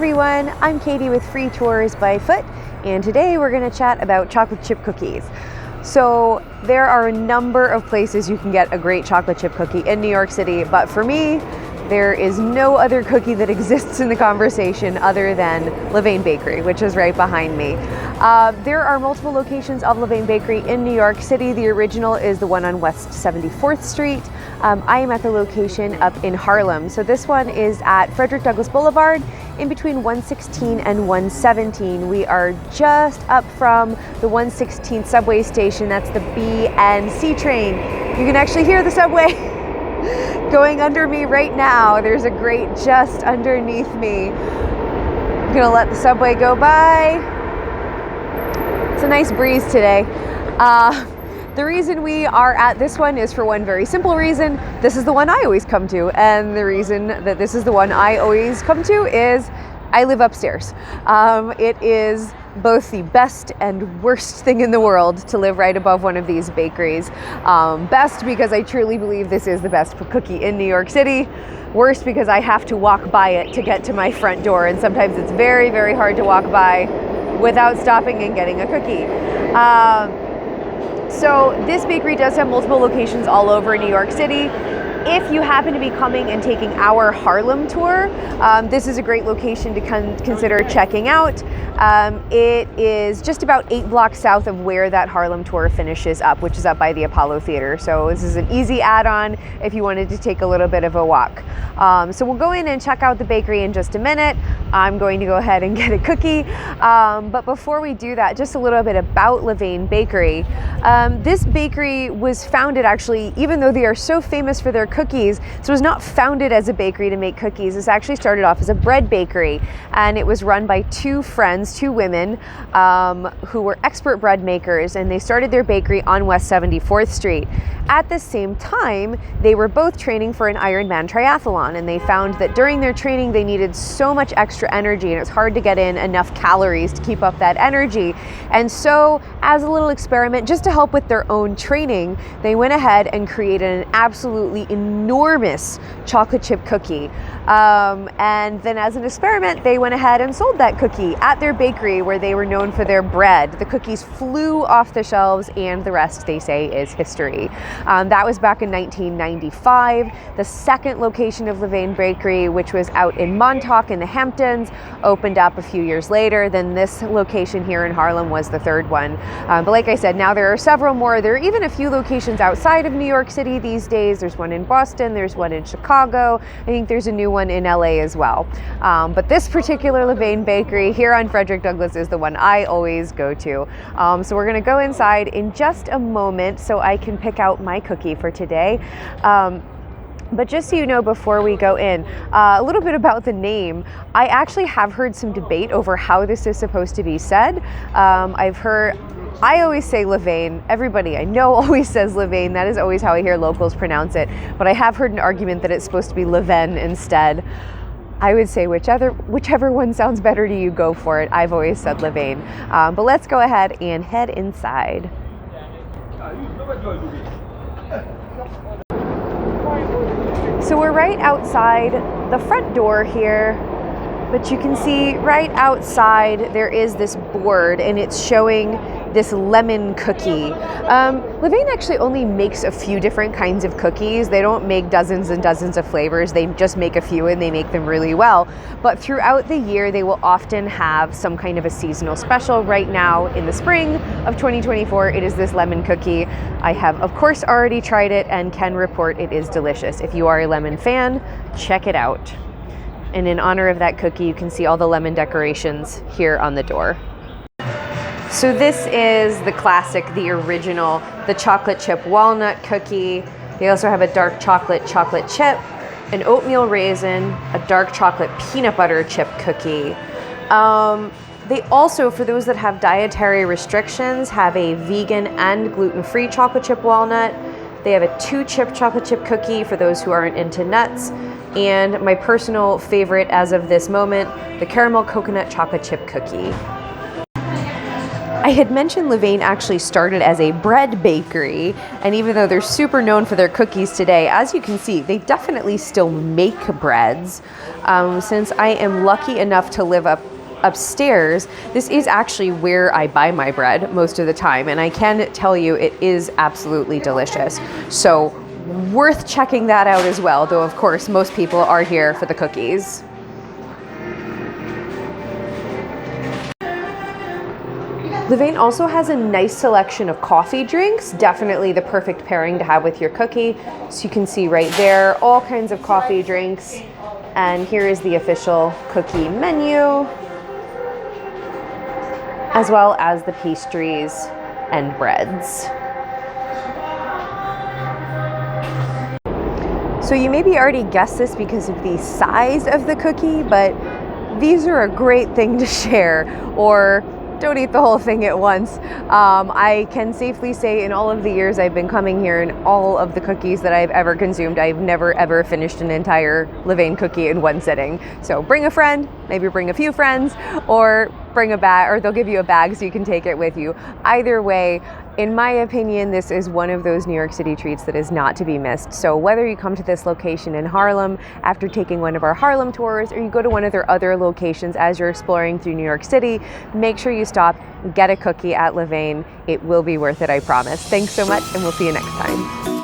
everyone, I'm Katie with Free Tours by Foot, and today we're going to chat about chocolate chip cookies. So there are a number of places you can get a great chocolate chip cookie in New York City, but for me, there is no other cookie that exists in the conversation other than Levain Bakery, which is right behind me. There are multiple locations of Levain Bakery in New York City. The original is the one on West 74th Street. I am at the location up in Harlem. So this one is at Frederick Douglass Boulevard in between 116 and 117. We are just up from the 116th subway station. That's the B and C train. You can actually hear the subway going under me right now. There's a grate just underneath me. I'm gonna let the subway go by. It's a nice breeze today. The reason we are at this one is for one very simple reason. This is the one I always come to, and the reason that this is the one I always come to is I live upstairs. It is both the best and worst thing in the world to live right above one of these bakeries. Best because I truly believe this is the best cookie in New York City. Worst because I have to walk by it to get to my front door, and sometimes it's very, very hard to walk by without stopping and getting a cookie. So this bakery does have multiple locations all over New York City. If you happen to be coming and taking our Harlem tour, this is a great location to consider checking out. It is just about 8 blocks south of where that Harlem tour finishes up, which is up by the Apollo Theater. So this is an easy add-on if you wanted to take a little bit of a walk. So we'll go in and check out the bakery in just a minute. I'm going to go ahead and get a cookie. But before we do that, just a little bit about Levain Bakery. This bakery was founded, actually, even though they are so famous for their cookies, this was not founded as a bakery to make cookies. This actually started off as a bread bakery, and it was run by two women who were expert bread makers, and they started their bakery on West 74th Street. At the same time, they were both training for an Ironman triathlon, and they found that during their training they needed so much extra energy, and it was hard to get in enough calories to keep up that energy. And so, as a little experiment, just to help with their own training, they went ahead and created an absolutely enormous chocolate chip cookie. And then as an experiment, they went ahead and sold that cookie at their bakery where they were known for their bread. The cookies flew off the shelves, and the rest, they say, is history. That was back in 1995. The second location of Levain Bakery, which was out in Montauk in the Hamptons, opened up a few years later. Then this location here in Harlem was the third one. But like I said, now there are several more. There are even a few locations outside of New York City these days. There's one in Boston, there's one in Chicago. I think there's a new one in LA as well. But this particular Levain Bakery here on Frederick Douglass is the one I always go to. So we're gonna go inside in just a moment so I can pick out my cookie for today. But just so you know, before we go in, a little bit about the name. I actually have heard some debate over how this is supposed to be said. I always say Levain. Everybody I know always says Levain. That is always how I hear locals pronounce it. But I have heard an argument that it's supposed to be Levain instead. I would say whichever one sounds better to you, go for it. I've always said Levain. But let's go ahead and head inside. So we're right outside the front door here, but you can see right outside there is this board, and it's showing this lemon cookie. Levain actually only makes a few different kinds of cookies. They don't make dozens and dozens of flavors. They just make a few, and they make them really well. But throughout the year, they will often have some kind of a seasonal special. Right now, in the spring of 2024, it is this lemon cookie. I have, of course, already tried it and can report it is delicious. If you are a lemon fan, check it out. And in honor of that cookie, you can see all the lemon decorations here on the door. So this is the classic, the original, the chocolate chip walnut cookie. They also have a dark chocolate chip, an oatmeal raisin, a dark chocolate peanut butter chip cookie. They also, for those that have dietary restrictions, have a vegan and gluten-free chocolate chip walnut. They have a 2-chip chocolate chip cookie for those who aren't into nuts. And my personal favorite as of this moment, the caramel coconut chocolate chip cookie. I I had mentioned Levain actually started as a bread bakery, and even though they're super known for their cookies today, as you can see, they definitely still make breads. Since I am lucky enough to live upstairs, this is actually where I buy my bread most of the time, and I can tell you it is absolutely delicious. So worth checking that out as well, though of course most people are here for the cookies. Levain also has a nice selection of coffee drinks, definitely the perfect pairing to have with your cookie. So you can see right there, all kinds of coffee drinks. And here is the official cookie menu, as well as the pastries and breads. So you maybe already guessed this because of the size of the cookie, but these are a great thing to share, or don't eat the whole thing at once. I can safely say in all of the years I've been coming here and all of the cookies that I've ever consumed, I've never ever finished an entire Levain cookie in one sitting. So bring a friend, maybe bring a few friends, or bring a bag, or they'll give you a bag so you can take it with you. Either way, in my opinion, this is one of those New York City treats that is not to be missed. So whether you come to this location in Harlem after taking one of our Harlem tours, or you go to one of their other locations as you're exploring through New York City, make sure you stop, get a cookie at Levain. It will be worth it, I promise. Thanks so much, and we'll see you next time.